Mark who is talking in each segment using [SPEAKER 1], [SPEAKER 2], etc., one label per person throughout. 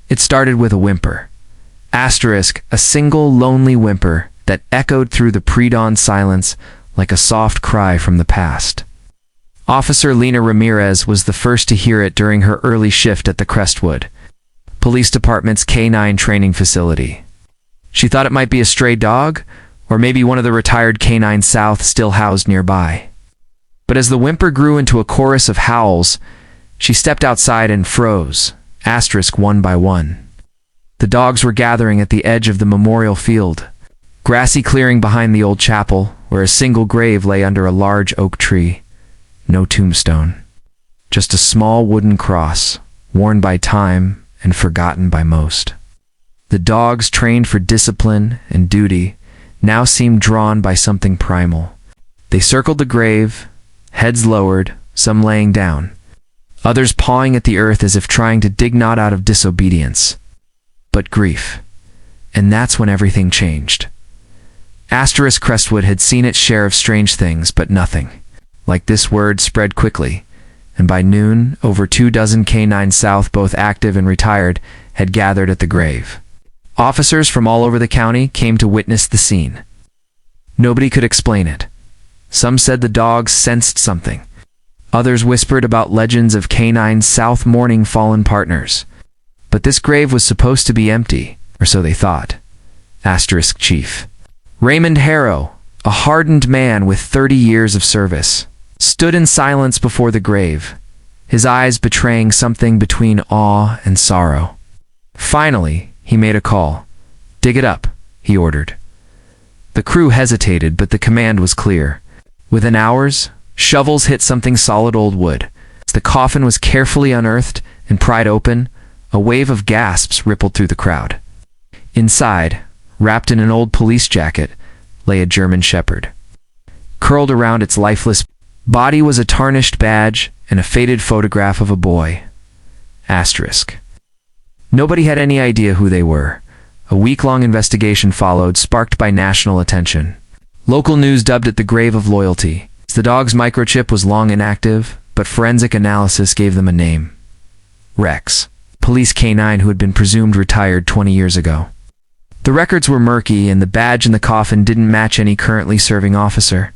[SPEAKER 1] It started with a whimper. Asterisk, a single lonely whimper that echoed through the pre-dawn silence like a soft cry from the past. Officer Lena Ramirez was the first to hear it during her early shift at the Crestwood Police Department's K-9 training facility. She thought it might be a stray dog, or maybe one of the retired K-9 South still housed nearby. But as the whimper grew into a chorus of howls, she stepped outside and froze, asterisk one by one. The dogs were gathering at the edge of the memorial field, grassy clearing behind the old chapel, where a single grave lay under a large oak tree. No tombstone. Just a small wooden cross, worn by time and forgotten by most. The dogs, trained for discipline and duty, now seemed drawn by something primal. They circled the grave, heads lowered, some laying down, others pawing at the earth as if trying to dig not out of disobedience, but grief. And that's when everything changed. Asterisk Crestwood had seen its share of strange things, but nothing like this word spread quickly, and by noon, over 24 K-9 South, both active and retired, had gathered at the grave. Officers from all over the county came to witness the scene. Nobody could explain it. Some said the dogs sensed something. Others whispered about legends of K-9 South mourning fallen partners. But this grave was supposed to be empty, or so they thought. Asterisk Chief Raymond Harrow, a hardened man with 30 years of service, stood in silence before the grave, his eyes betraying something between awe and sorrow. Finally, he made a call. "Dig it up," he ordered. The crew hesitated, but the command was clear. Within hours, shovels hit something solid old wood. As the coffin was carefully unearthed and pried open, a wave of gasps rippled through the crowd. Inside, wrapped in an old police jacket, lay a German shepherd. Curled around its lifeless body was a tarnished badge and a faded photograph of a boy. Asterisk. Nobody had any idea who they were. A week-long investigation followed, sparked by national attention. Local news dubbed it the Grave of Loyalty. The dog's microchip was long inactive, but forensic analysis gave them a name. Rex, police K-9 who had been presumed retired 20 years ago. The records were murky, and the badge in the coffin didn't match any currently serving officer.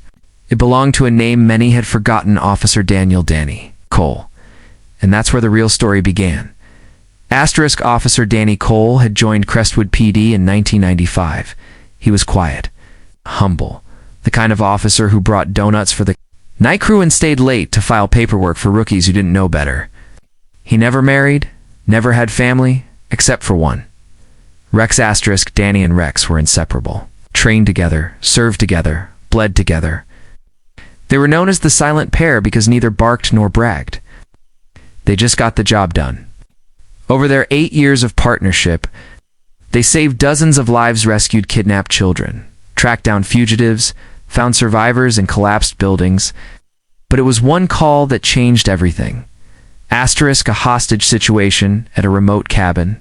[SPEAKER 1] It belonged to a name many had forgotten, Officer Daniel "Danny" Cole. And that's where the real story began. Asterisk Officer Danny Cole had joined Crestwood PD in 1995. He was quiet, humble, the kind of officer who brought donuts for the night crew and stayed late to file paperwork for rookies who didn't know better. He never married, never had family, except for one. Rex asterisk Danny and Rex were inseparable. Trained together, served together, bled together. They were known as the silent pair because neither barked nor bragged. They just got the job done. Over their 8 years of partnership, they saved dozens of lives, rescued kidnapped children, tracked down fugitives, found survivors in collapsed buildings. But it was one call that changed everything. Asterisk a hostage situation at a remote cabin.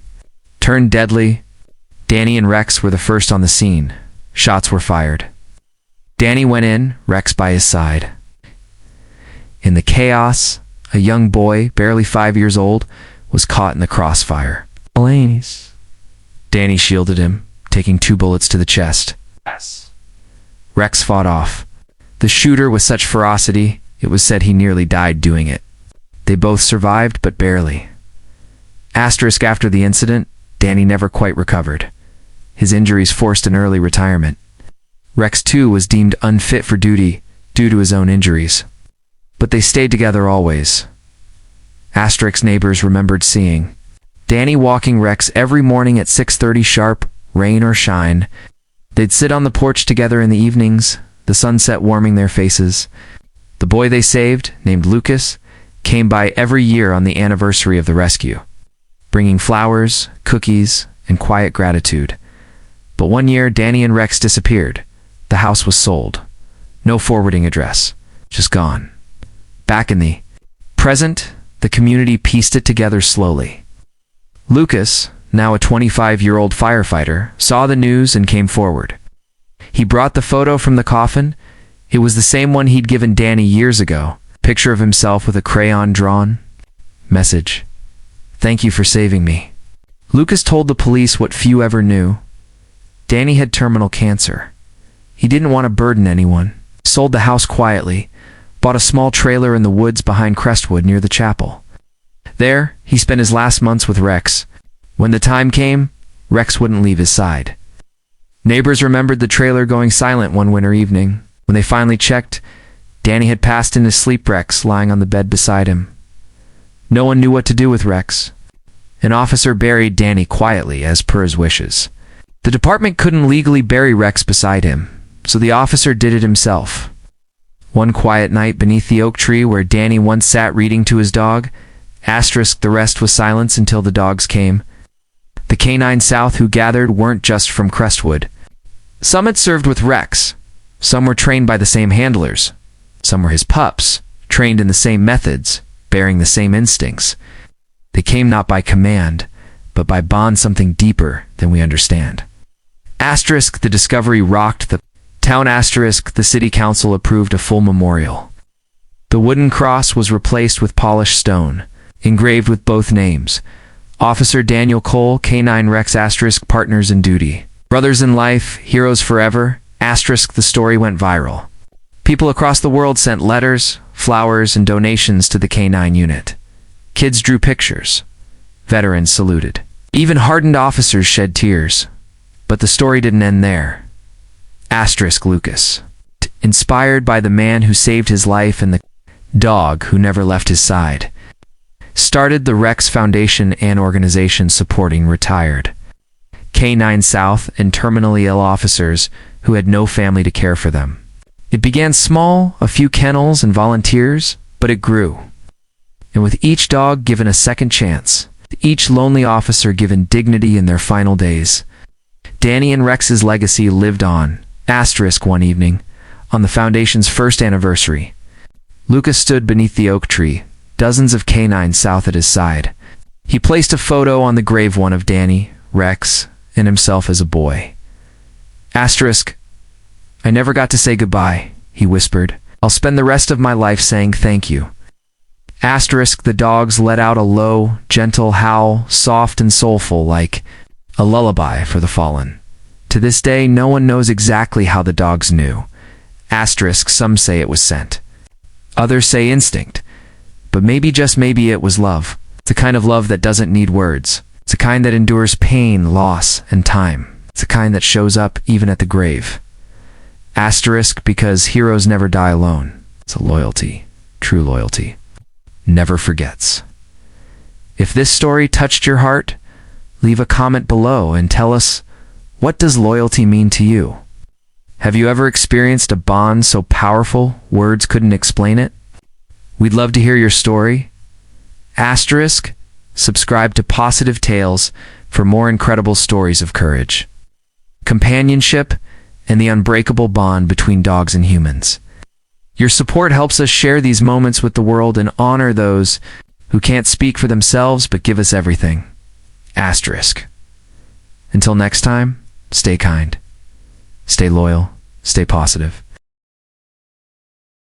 [SPEAKER 1] Turned deadly. Danny and Rex were the first on the scene. Shots were fired. Danny went in, Rex by his side. In the chaos, a young boy, barely 5 years old, was caught in the crossfire. Danny shielded him, taking 2 bullets to the chest. Rex fought off. The shooter with such ferocity, it was said he nearly died doing it. They both survived, but barely. Asterisk after the incident, Danny never quite recovered. His injuries forced an early retirement. Rex, too, was deemed unfit for duty due to his own injuries. But they stayed together always. Asterisk's neighbors remembered seeing Danny walking Rex every morning at 6:30 sharp, rain or shine. They'd sit on the porch together in the evenings, the sunset warming their faces. The boy they saved, named Lucas, came by every year on the anniversary of the rescue, bringing flowers, cookies, and quiet gratitude. But one year, Danny and Rex disappeared. The house was sold. No forwarding address. Just gone. Back in the present, the community pieced it together slowly. Lucas, now a 25-year-old firefighter, saw the news and came forward. He brought the photo from the coffin. It was the same one he'd given Danny years ago. Picture of himself with a crayon drawn. Message: "Thank you for saving me." Lucas told the police what few ever knew. Danny had terminal cancer. He didn't want to burden anyone. Sold the house quietly, bought a small trailer in the woods behind Crestwood near the chapel. There, he spent his last months with Rex. When the time came, Rex wouldn't leave his side. Neighbors remembered the trailer going silent one winter evening. When they finally checked, Danny had passed into sleep, Rex lying on the bed beside him. No one knew what to do with Rex. An officer buried Danny quietly, as per his wishes. The department couldn't legally bury Rex beside him, so the officer did it himself. One quiet night beneath the oak tree where Danny once sat reading to his dog, the rest was silence until the dogs came. The canine South who gathered weren't just from Crestwood. Some had served with Rex. Some were trained by the same handlers. Some were his pups, trained in the same methods, bearing the same instincts. They came not by command, but by bond, something deeper than we understand. The discovery rocked the town. The city council approved a full memorial. The wooden cross was replaced with polished stone, engraved with both names. Officer Daniel Cole, K9 Rex *, partners in duty. Brothers in life, heroes forever, *. The story went viral. People across the world sent letters, flowers, and donations to the K9 unit. Kids drew pictures. Veterans saluted. Even hardened officers shed tears. But the story didn't end there. Lucas, inspired by the man who saved his life and the dog who never left his side, started the Rex Foundation, an organization supporting retired K9 South and terminally ill officers who had no family to care for them. It began small, a few kennels and volunteers, but it grew. And with each dog given a second chance, each lonely officer given dignity in their final days, Danny and Rex's legacy lived on. One evening, on the Foundation's first anniversary, Lucas stood beneath the oak tree, dozens of K9 South at his side. He placed a photo on the grave, one of Danny, Rex, and himself as a boy. I never got to say goodbye, he whispered. I'll spend the rest of my life saying thank you. The dogs let out a low, gentle howl, soft and soulful, like a lullaby for the fallen. To this day, no one knows exactly how the dogs knew. Some say it was scent. Others say instinct. But maybe, just maybe, it was love. It's a kind of love that doesn't need words. It's a kind that endures pain, loss, and time. It's a kind that shows up even at the grave. Because heroes never die alone. It's a loyalty, true loyalty, never forgets. If this story touched your heart, leave a comment below and tell us, what does loyalty mean to you? Have you ever experienced a bond so powerful words couldn't explain it? We'd love to hear your story. Subscribe to Pawsitive Tales for more incredible stories of courage, companionship, and the unbreakable bond between dogs and humans. Your support helps us share these moments with the world and honor those who can't speak for themselves but give us everything. Until next time, stay kind, stay loyal, stay positive.